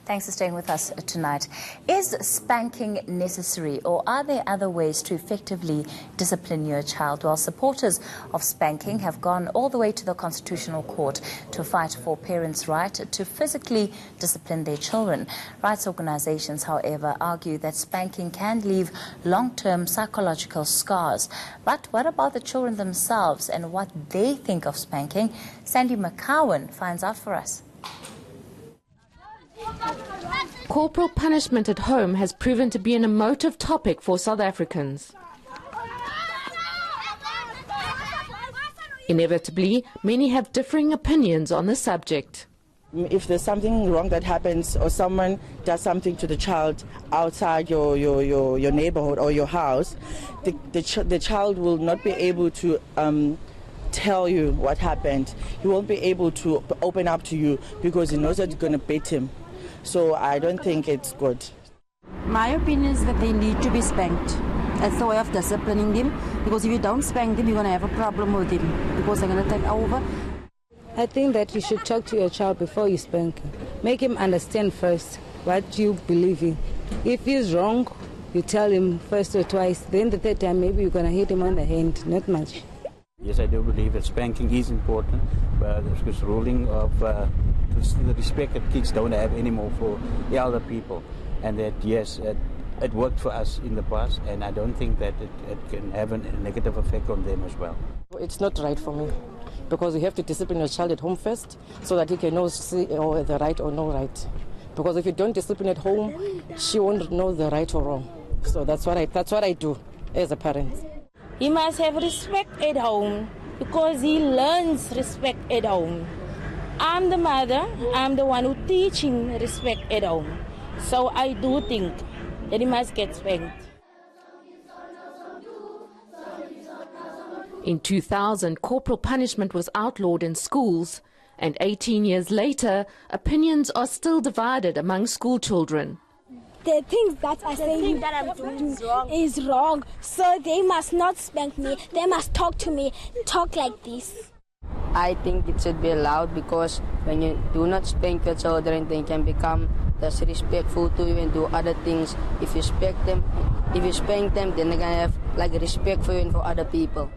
Thanks for staying with us tonight. Is spanking necessary, or are there other ways to effectively discipline your child? Well, supporters of spanking have gone all the way to the Constitutional Court to fight for parents' right to physically discipline their children. Rights organizations, however, argue that spanking can leave long-term psychological scars. But what about the children themselves and what they think of spanking? Sandy McCowan finds out for us. Corporal punishment at home has proven to be an emotive topic for South Africans. Inevitably, many have differing opinions on the subject. If there's something wrong that happens or someone does something to the child outside your neighborhood or your house, the child will not be able to tell you what happened. He won't be able to open up to you because he knows that you're going to beat him. So I don't think it's good. My opinion is that they need to be spanked. That's the way of disciplining them, because if you don't spank them, you're going to have a problem with them because they're going to take over. I think that you should talk to your child before you spank him. Make him understand first what you believe in. If he's wrong, you tell him first or twice. Then the third time, maybe you're going to hit him on the hand, not much. Yes, I do believe that spanking is important, but there's this ruling of the respect that kids don't have anymore for the elder people, and that yes, it worked for us in the past, and I don't think that it can have a negative effect on them as well. It's not right for me, because you have to discipline your child at home first, so that he can know the right or no right. Because if you don't discipline at home, she won't know the right or wrong. So that's what I do as a parent. He must have respect at home because he learns respect at home. I'm the mother, I'm the one who teaching respect at home. So I do think that he must get spanked. In 2000, corporal punishment was outlawed in schools, and 18 years later, opinions are still divided among school children. The things that I say that I'm doing is wrong. So they must not spank me. They must talk to me, talk like this. I think it should be allowed, because when you do not spank your children, they can become disrespectful to you and do other things. If you spank them, then they're gonna have like respect for you and for other people.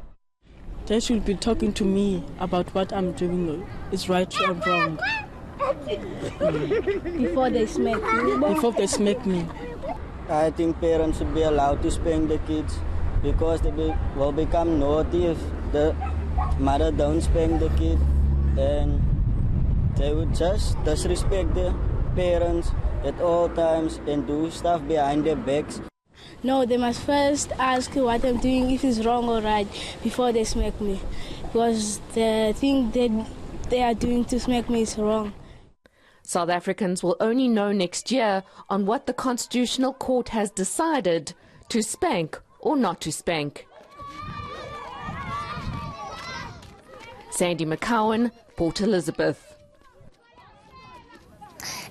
They should be talking to me about what I'm doing is right or wrong. Before they smack me. Before they smack me. I think parents should be allowed to spank the kids, because they will become naughty if the mother don't spank the kid, and they would just disrespect their parents at all times and do stuff behind their backs. No, they must first ask what I'm doing, if it's wrong or right, before they smack me, because the thing that they are doing to smack me is wrong. South Africans will only know next year on what the Constitutional Court has decided to spank or not to spank. Sandy McCowan, Port Elizabeth.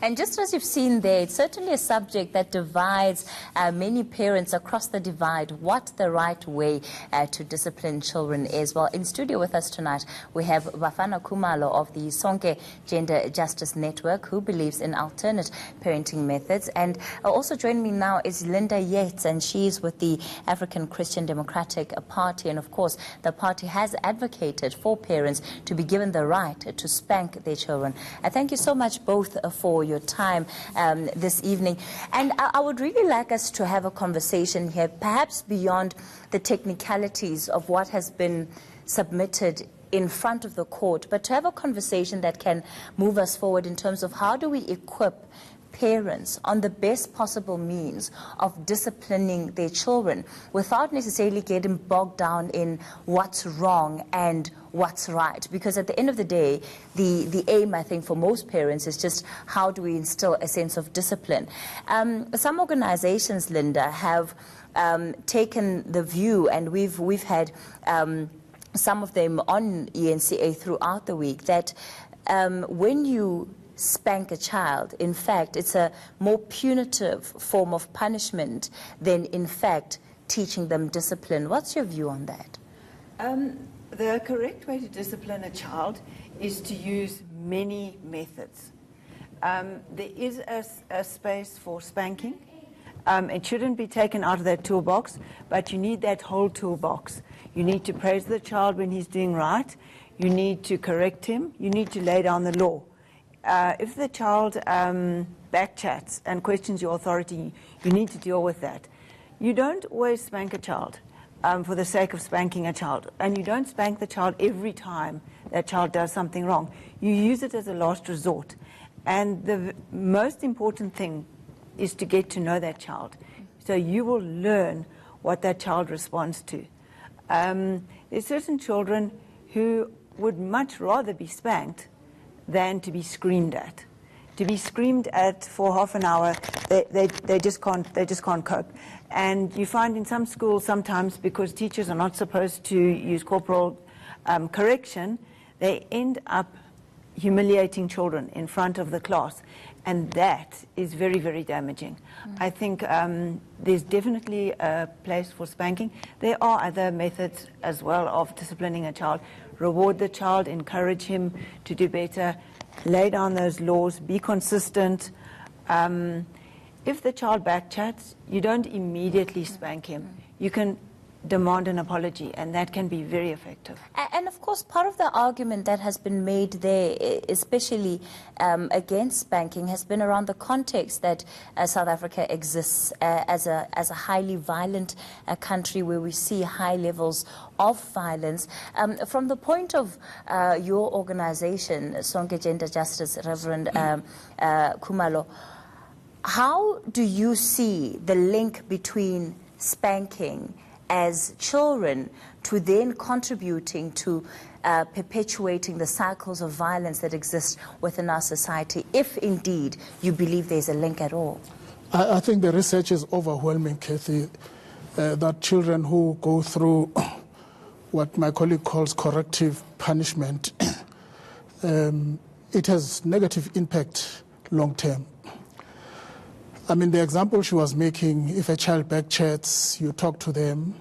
And just as you've seen there, it's certainly a subject that divides many parents across the divide, what the right way to discipline children is. Well, in studio with us tonight, we have Bafana Khumalo of the Sonke Gender Justice Network, who believes in alternate parenting methods. And also joining me now is Linda Yates, and she's with the African Christian Democratic Party. And of course, the party has advocated for parents to be given the right to spank their children. Thank you so much both for your time this evening. And I would really like us to have a conversation here, perhaps beyond the technicalities of what has been submitted in front of the court, but to have a conversation that can move us forward in terms of how do we equip parents on the best possible means of disciplining their children without necessarily getting bogged down in what's wrong and what's right. Because at the end of the day, the aim, I think, for most parents is just how do we instill a sense of discipline. Some organizations, Linda, have taken the view, and we've had some of them on ENCA throughout the week, that when you spank a child, in fact, it's a more punitive form of punishment than, in fact, teaching them discipline. What's your view on that? The correct way to discipline a child is to use many methods. There is a space for spanking. It shouldn't be taken out of that toolbox, but you need that whole toolbox. You need to praise the child when he's doing right. You need to correct him. You need to lay down the law. If the child backchats and questions your authority, you need to deal with that. You don't always spank a child for the sake of spanking a child, and you don't spank the child every time that child does something wrong. You use it as a last resort. And the most important thing is to get to know that child. So you will learn what that child responds to. There's certain children who would much rather be spanked than to be screamed at. To be screamed at for half an hour, they just can't cope. And you find in some schools sometimes, because teachers are not supposed to use corporal correction, they end up humiliating children in front of the class, and that is very, very damaging. I think there's definitely a place for spanking. There are other methods as well of disciplining a child. Reward the child, encourage him to do better, lay down those laws, be consistent. If the child backchats, you don't immediately spank him. You can demand an apology, and that can be very effective. And of course, part of the argument that has been made there, especially against spanking, has been around the context that South Africa exists as a highly violent country where we see high levels of violence. From the point of your organization, Sonke Gender Justice, Reverend Khumalo, how do you see the link between spanking as children to then contributing to perpetuating the cycles of violence that exist within our society, if indeed you believe there's a link at all? I think the research is overwhelming, Kathy, that children who go through what my colleague calls corrective punishment, it has negative impact long term. I mean, the example she was making, if a child backchats, you talk to them,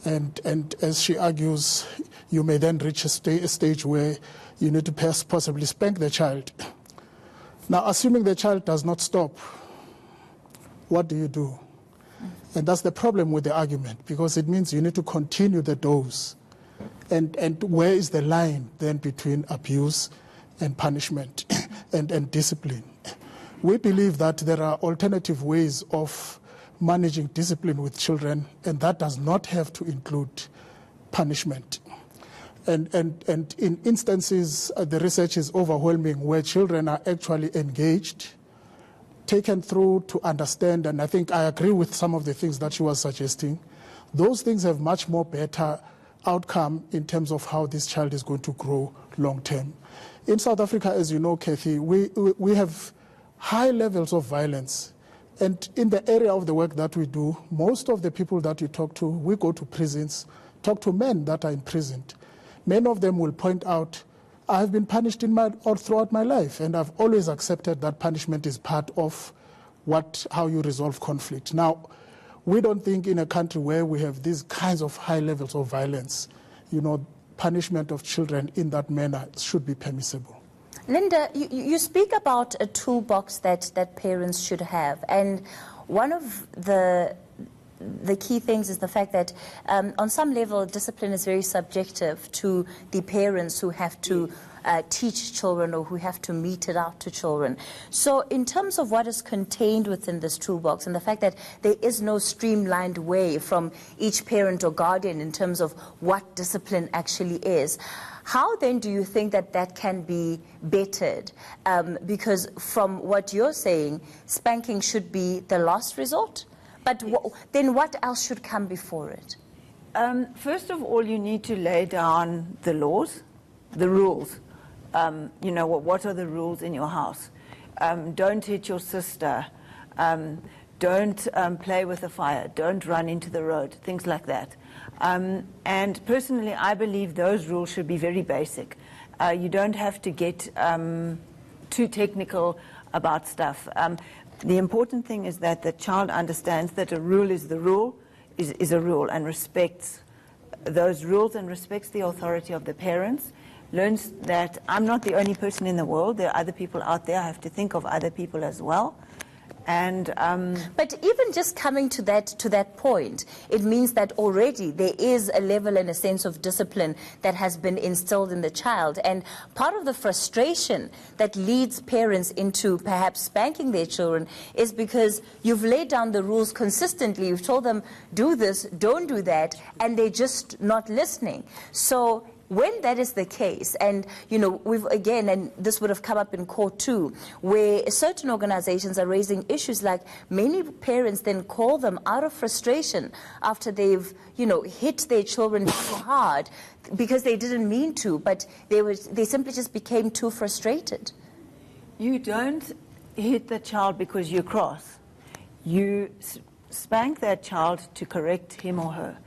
and as she argues, you may then reach a stage where you need to possibly spank the child. Now, assuming the child does not stop, what do you do? And that's the problem with the argument, because it means you need to continue the dose. And where is the line then between abuse and punishment and discipline? We believe that there are alternative ways of managing discipline with children, and that does not have to include punishment. And in instances, the research is overwhelming where children are actually engaged, taken through to understand, and I think I agree with some of the things that she was suggesting. Those things have much more better outcome in terms of how this child is going to grow long term. In South Africa, as you know, Kathy, we have high levels of violence. And in the area of the work that we do, most of the people that we talk to, we go to prisons, talk to men that are imprisoned. Many of them will point out, I have been punished throughout my life, and I've always accepted that punishment is part of how you resolve conflict. Now, we don't think in a country where we have these kinds of high levels of violence, punishment of children in that manner should be permissible. Linda, you speak about a toolbox that parents should have, and one of the key things is the fact that on some level discipline is very subjective to the parents who have to teach children or who have to mete it out to children. So in terms of what is contained within this toolbox and the fact that there is no streamlined way from each parent or guardian in terms of what discipline actually is, how then do you think that can be bettered? Because from what you're saying, spanking should be the last resort, but then what else should come before it? First of all, you need to lay down the laws, the rules. What are the rules in your house? Don't hit your sister. Don't play with the fire. Don't run into the road, things like that. And personally, I believe those rules should be very basic. You don't have to get too technical about stuff. The important thing is that the child understands that a rule is the rule, is a rule, and respects those rules and respects the authority of the parents. learns that I'm not the only person in the world. There are other people out there. I have to think of other people as well. And but even just coming to that point, it means that already there is a level and a sense of discipline that has been instilled in the child. And part of the frustration that leads parents into perhaps spanking their children is because you've laid down the rules consistently. You've told them, do this, don't do that, and they're just not listening. So when that is the case, and we've again, and this would have come up in court too, where certain organizations are raising issues like many parents then call them out of frustration after they've hit their children too hard because they didn't mean to, but they simply just became too frustrated. You don't hit the child because you're cross. You spank that child to correct him or her.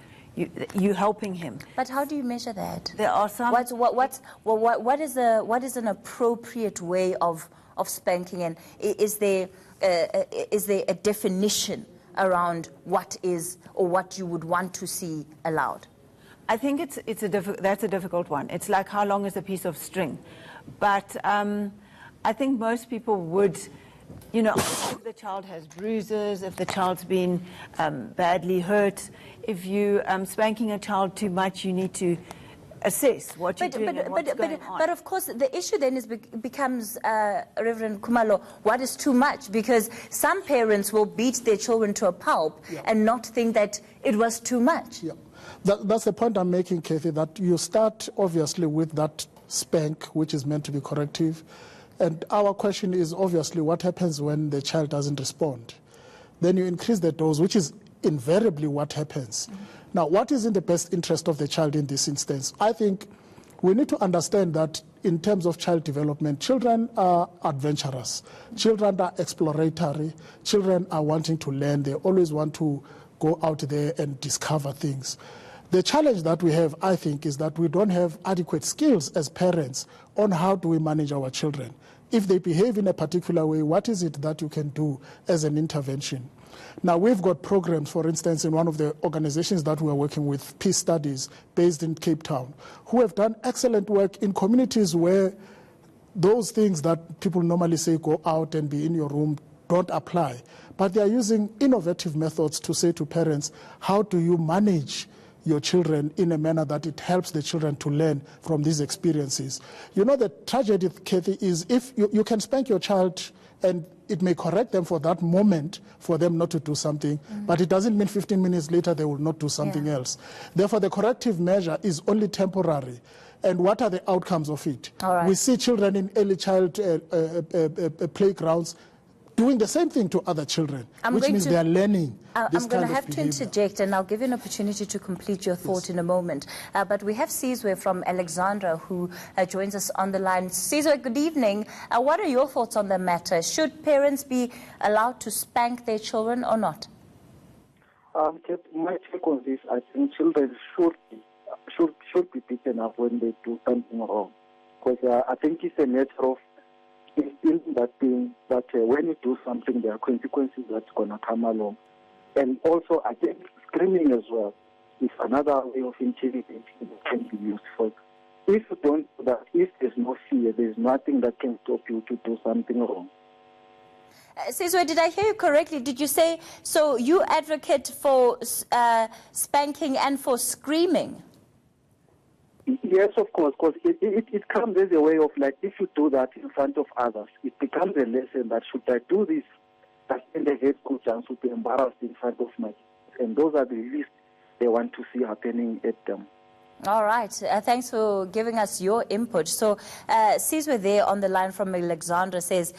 You're helping him. But how do you measure that? There are some. What is an appropriate way of spanking, and is there a definition around what is or what you would want to see allowed? I think that's a difficult one. It's like how long is a piece of string, but I think most people would. If the child has bruises, if the child's been badly hurt, if you spanking a child too much, you need to assess what you're doing and what's going on. But of course, the issue then becomes, Reverend Kumalo, what is too much? Because some parents will beat their children to a pulp and not think that it was too much. Yeah. That's the point I'm making, Kathy, that you start obviously with that spank, which is meant to be corrective. And our question is obviously what happens when the child doesn't respond? Then you increase the dose, which is invariably what happens. Mm-hmm. Now, what is in the best interest of the child in this instance? I think we need to understand that in terms of child development, children are adventurous. Children are exploratory. Children are wanting to learn. They always want to go out there and discover things. The challenge that we have, I think, is that we don't have adequate skills as parents on how do we manage our children. If they behave in a particular way, what is it that you can do as an intervention? Now, we've got programs, for instance, in one of the organizations that we're working with, Peace Studies, based in Cape Town, who have done excellent work in communities where those things that people normally say go out and be in your room don't apply. But they are using innovative methods to say to parents, how do you manage your children in a manner that it helps the children to learn from these experiences. The tragedy, Kathy, is if you can spank your child and it may correct them for that moment for them not to do something, but it doesn't mean 15 minutes later they will not do something else. Therefore, the corrective measure is only temporary. And what are the outcomes of it? We see children in early child playgrounds doing the same thing to other children, which means they are learning this I'm going to kind of have behavior. to interject, and I'll give you an opportunity to complete your thought in a moment. But we have Sizwe from Alexandra who joins us on the line. Sizwe, good evening. What are your thoughts on the matter? Should parents be allowed to spank their children or not? My take on this, I think children should be beaten up when they do something wrong. Because I think it's a matter of instilling that thing that when you do something, there are consequences that's going to come along. And also, I think screaming as well is another way of intimidating that can be useful. If you don't do that, if there's no fear, there's nothing that can stop you to do something wrong. Sizwe, did I hear you correctly? Did you say, so you advocate for spanking and for screaming? Yes, of course, because it comes as a way of, like, if you do that in front of others, it becomes a lesson that should I do this, that in the head school chance would be embarrassed in front of my kids. And those are the least they want to see happening at them. All right. Thanks for giving us your input. So Sizwe there on the line from Alexandra says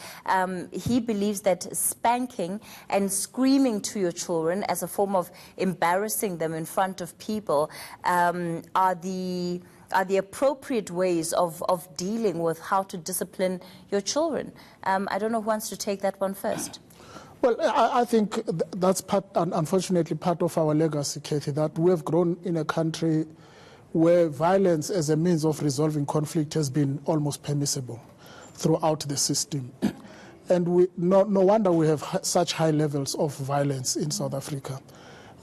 he believes that spanking and screaming to your children as a form of embarrassing them in front of people are the appropriate ways of dealing with how to discipline your children. I don't know who wants to take that one first. Well, I think that's unfortunately part of our legacy, Kathy, that we have grown in a country where violence as a means of resolving conflict has been almost permissible throughout the system. And no wonder we have such high levels of violence in South Africa.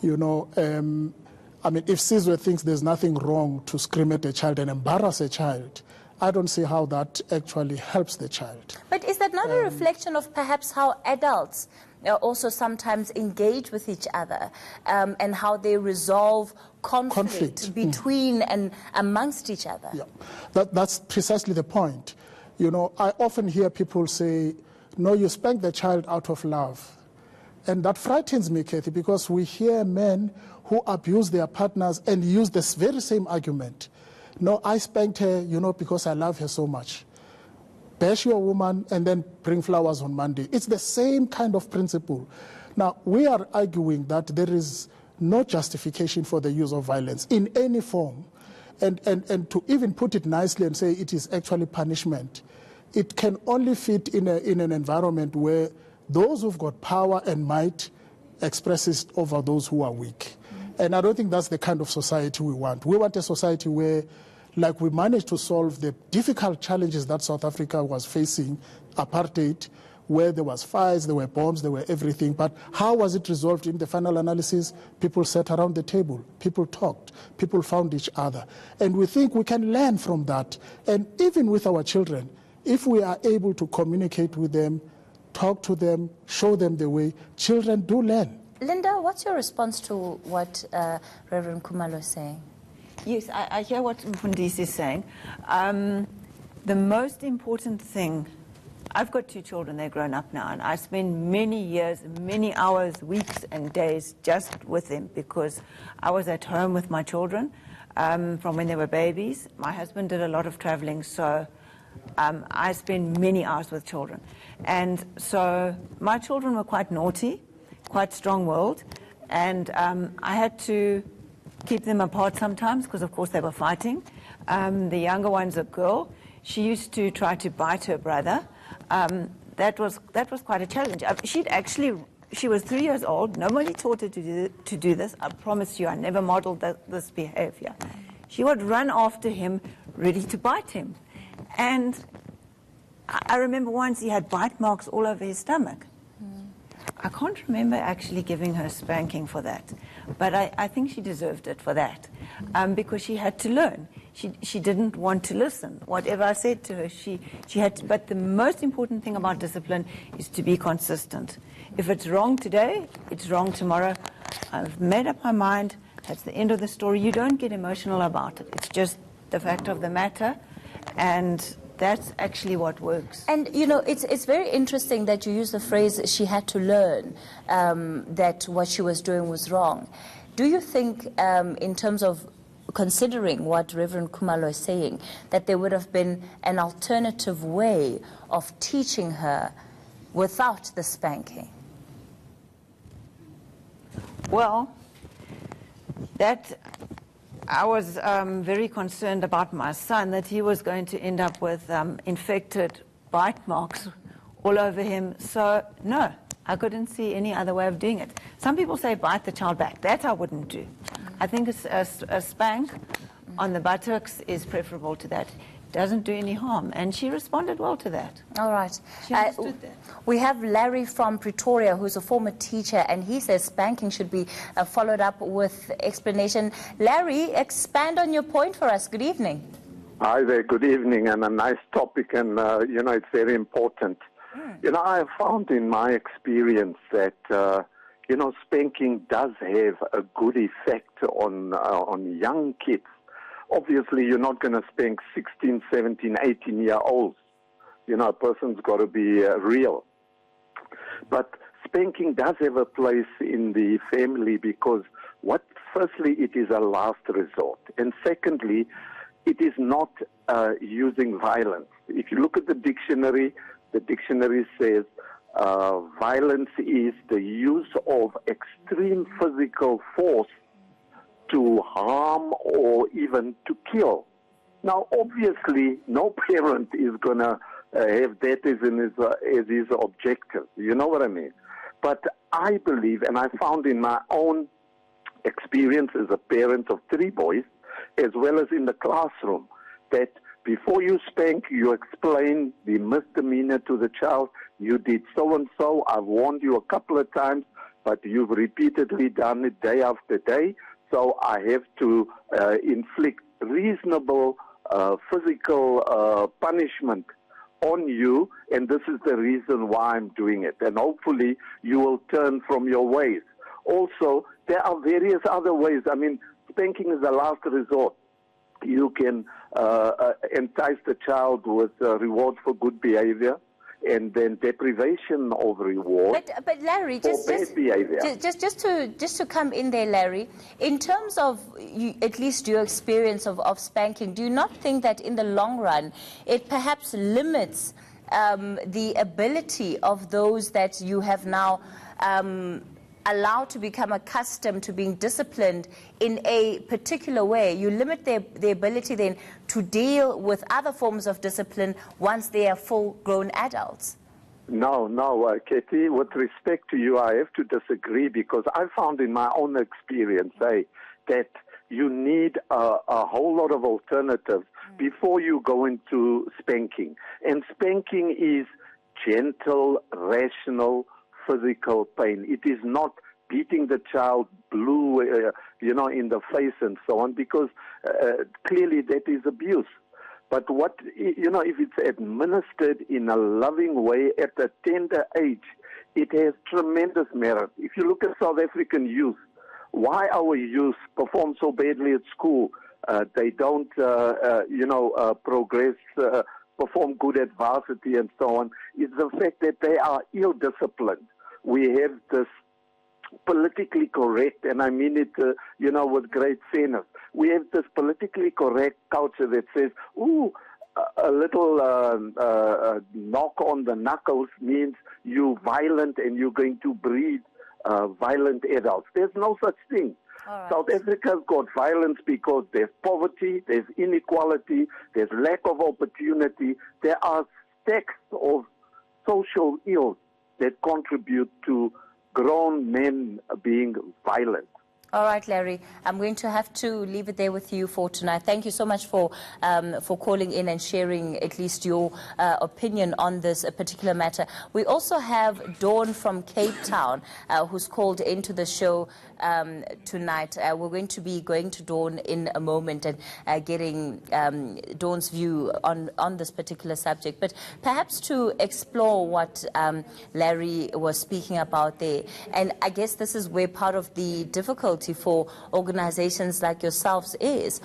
You know, I mean, if Sizwe thinks there's nothing wrong to scream at a child and embarrass a child, I don't see how that actually helps the child. But is that not a reflection of perhaps how adults also sometimes engage with each other and how they resolve conflict between and amongst each other? Yeah, that's precisely the point. You know, I often hear people say, no, you spank the child out of love. And that frightens me, Kathy, because we hear men who abuse their partners and use this very same argument. No, I spanked her, you know, because I love her so much. Bash your woman and then bring flowers on Monday. It's the same kind of principle. Now, we are arguing that there is no justification for the use of violence in any form. And to even put it nicely and say it is actually punishment, it can only fit in an environment where those who've got power and might express it over those who are weak. And I don't think that's the kind of society we want. We want a society where, like, we managed to solve the difficult challenges that South Africa was facing, apartheid, where there was fires, there were bombs, there were everything. But how was it resolved in the final analysis? People sat around the table, people talked, people found each other. And we think we can learn from that. And even with our children, if we are able to communicate with them, talk to them, show them the way, children do learn. Linda, what's your response to what Reverend Khumalo is saying? Yes, I hear what Modise is saying. The most important thing, I've got 2 children, they're grown up now, and I spend many years, many hours, weeks and days just with them because I was at home with my children from when they were babies. My husband did a lot of traveling, so I spend many hours with children. And so my children were quite naughty, quite strong-willed, and I had to keep them apart sometimes because, of course, they were fighting. The younger one's a girl. She used to try to bite her brother. That was quite a challenge. She was 3 years old. Nobody taught her to do this. I promise you, I never modeled this behavior. She would run after him, ready to bite him. And I remember once he had bite marks all over his stomach. I can't remember actually giving her spanking for that, but I think she deserved it for that because she had to learn. She didn't want to listen. Whatever I said to her, she had to. But the most important thing about discipline is to be consistent. If it's wrong today, it's wrong tomorrow. I've made up my mind. That's the end of the story. You don't get emotional about it. It's just the fact of the matter, and that's actually what works. And, you know, it's very interesting that you use the phrase, she had to learn that what she was doing was wrong. Do you think, in terms of considering what Reverend Khumalo is saying, that there would have been an alternative way of teaching her without the spanking? Well, I was very concerned about my son, that he was going to end up with infected bite marks all over him. So, no, I couldn't see any other way of doing it. Some people say bite the child back. That I wouldn't do. I think a spank on the buttocks is preferable to that. Doesn't do any harm. And she responded well to that. All right. She understood that. We have Larry from Pretoria, who's a former teacher, and he says spanking should be followed up with explanation. Larry, expand on your point for us. Good evening. Hi there. Good evening, and a nice topic, and, you know, it's very important. You know, I have found in my experience that, you know, spanking does have a good effect on young kids. Obviously, you're not going to spank 16, 17, 18-year-olds. You know, a person's got to be real. But spanking does have a place in the family because, firstly, it is a last resort. And secondly, it is not using violence. If you look at the dictionary says violence is the use of extreme physical force to harm or even to kill. Now, obviously, no parent is going to have that as his objective. You know what I mean? But I believe, and I found in my own experience as a parent of 3 boys, as well as in the classroom, that before you spank, you explain the misdemeanor to the child. You did so-and-so. I've warned you a couple of times, but you've repeatedly done it day after day. So I have to inflict reasonable physical punishment on you, and this is the reason why I'm doing it. And hopefully you will turn from your ways. Also, there are various other ways. I mean, spanking is the last resort. You can entice the child with rewards for good behavior, and then deprivation of reward. But Larry, just to come in there, Larry, in terms of at least your experience of spanking, do you not think that in the long run it perhaps limits the ability of those that you have now allowed to become accustomed to being disciplined in a particular way? You limit their ability then to deal with other forms of discipline once they are full-grown adults. No, Katie, with respect to you, I have to disagree, because I found in my own experience that you need a whole lot of alternatives before you go into spanking. And spanking is gentle, rational, physical pain. It is not beating the child blue, in the face and so on, because clearly that is abuse. But if it's administered in a loving way at a tender age, it has tremendous merit. If you look at South African youth, why our youth perform so badly at school, they don't, progress, perform good at varsity and so on, is the fact that they are ill-disciplined. We have this politically correct, and I mean it, with great fairness. We have this politically correct culture that says, a little knock on the knuckles means you're violent and you're going to breed violent adults. There's no such thing. Right. South Africa's got violence because there's poverty, there's inequality, there's lack of opportunity. There are stacks of social ills that contribute to grown men being violent. All right, Larry, I'm going to have to leave it there with you for tonight. Thank you so much for calling in and sharing at least your opinion on this particular matter. We also have Dawn from Cape Town who's called into the show tonight. We're going to be going to Dawn in a moment and getting Dawn's view on this particular subject. But perhaps to explore what Larry was speaking about there, and I guess this is where part of the difficulty for organizations like yourselves is,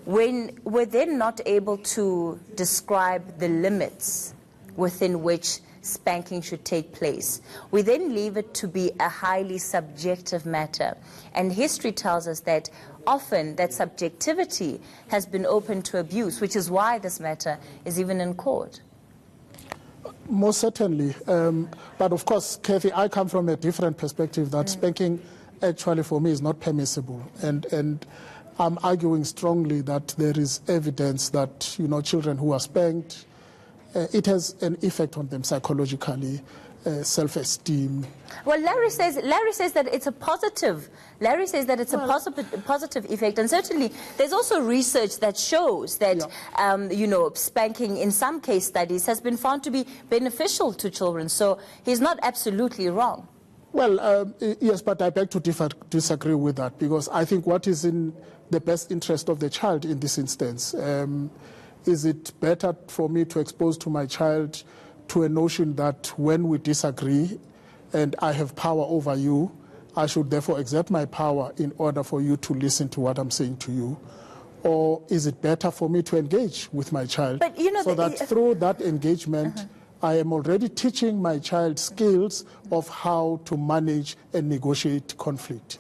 when we're then not able to describe the limits within which spanking should take place, we then leave it to be a highly subjective matter. And history tells us that often that subjectivity has been open to abuse, which is why this matter is even in court. Most certainly. But of course, Kathy, I come from a different perspective that spanking actually for me is not permissible. And I'm arguing strongly that there is evidence that, children who are spanked, it has an effect on them psychologically, self-esteem. Well, Larry says that it's a positive. Larry says that it's a positive effect, and certainly there's also research that shows that spanking in some case studies has been found to be beneficial to children. So he's not absolutely wrong. Well, yes, but I beg to disagree with that, because I think what is in the best interest of the child in this instance, is it better for me to expose to my child to a notion that when we disagree and I have power over you, I should therefore exert my power in order for you to listen to what I'm saying to you? Or is it better for me to engage with my child so that through that engagement, I am already teaching my child skills of how to manage and negotiate conflict.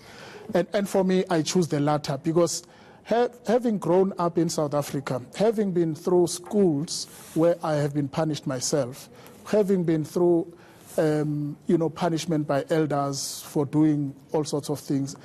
And for me, I choose the latter, because having grown up in South Africa, having been through schools where I have been punished myself, having been through punishment by elders for doing all sorts of things,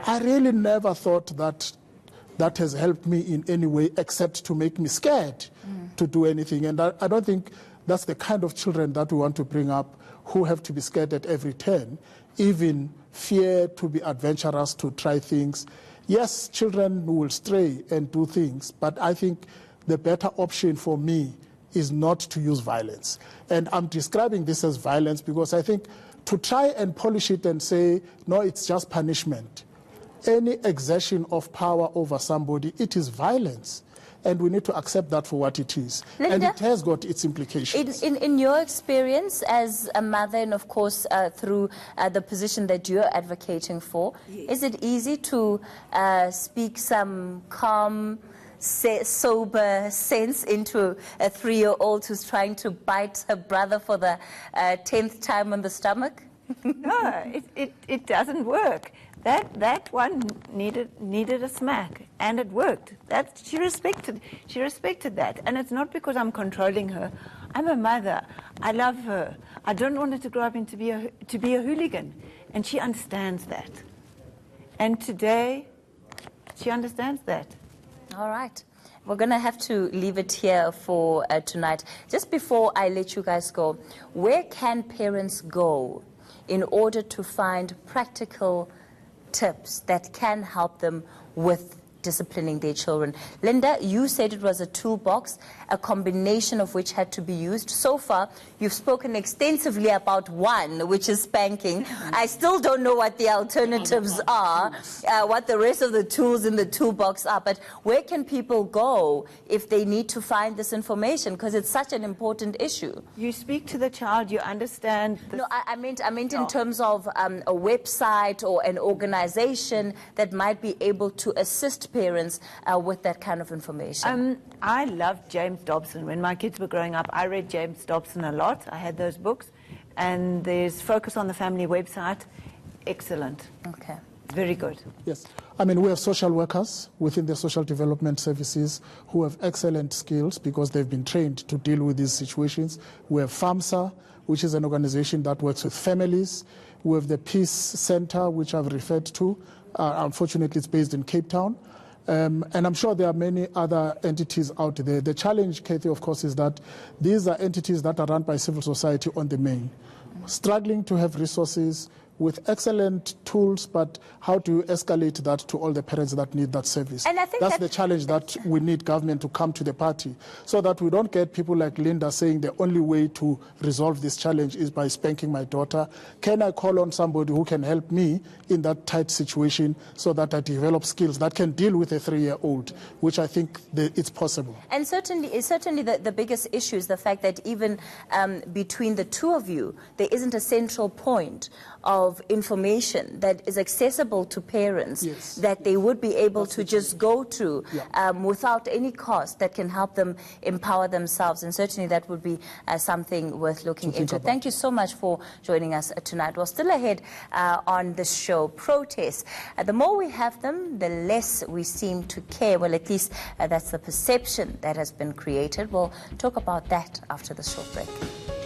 I really never thought that has helped me in any way except to make me scared to do anything. And I don't think that's the kind of children that we want to bring up, who have to be scared at every turn, even fear to be adventurous, to try things. Yes, children will stray and do things, but I think the better option for me is not to use violence. And I'm describing this as violence because I think to try and polish it and say, no, it's just punishment. Any exertion of power over somebody, it is violence. and we need to accept that for what it is. Linda, and it has got its implications. In your experience as a mother, and of course through the position that you're advocating for, is it easy to speak some calm, sober sense into a 3-year-old who's trying to bite her brother for the 10th time on the stomach? No, it doesn't work. That one needed a smack, and it worked. She respected that, and it's not because I'm controlling her. I'm a mother. I love her. I don't want her to grow up to be a hooligan, and she understands that. And today, she understands that. All right. We're going to have to leave it here for tonight. Just before I let you guys go, where can parents go in order to find practical tips that can help them with disciplining their children? Linda, you said it was a toolbox, a combination of which had to be used. So far, you've spoken extensively about one, which is spanking. I still don't know what the alternatives are, what the rest of the tools in the toolbox are, but where can people go if they need to find this information? Because it's such an important issue. You speak to the child, you understand. No, I meant in terms of a website or an organization that might be able to assist parents with that kind of information. I loved James Dobson. When my kids were growing up, I read James Dobson a lot. I had those books. And there's Focus on the Family website. Excellent. Okay. Very good. Yes. I mean, we have social workers within the social development services who have excellent skills because they've been trained to deal with these situations. We have FAMSA, which is an organization that works with families. We have the Peace Center, which I've referred to. Unfortunately, it's based in Cape Town. And I'm sure there are many other entities out there. The challenge, Kathy, of course, is that these are entities that are run by civil society on the main, struggling to have resources with excellent tools, but how to escalate that to all the parents that need that service. And I think that's the challenge that we need government to come to the party so that we don't get people like Linda saying the only way to resolve this challenge is by spanking my daughter. Can I call on somebody who can help me in that tight situation so that I develop skills that can deal with a 3-year-old, which I think it's possible. And certainly the biggest issue is the fact that even between the two of you, there isn't a central point of information that is accessible to parents that they would be able to just go to without any cost that can help them empower themselves. And certainly that would be something worth looking into. Thank you so much for joining us tonight. Well, still ahead on this show, protests. The more we have them, the less we seem to care. Well, at least that's the perception that has been created. We'll talk about that after the short break.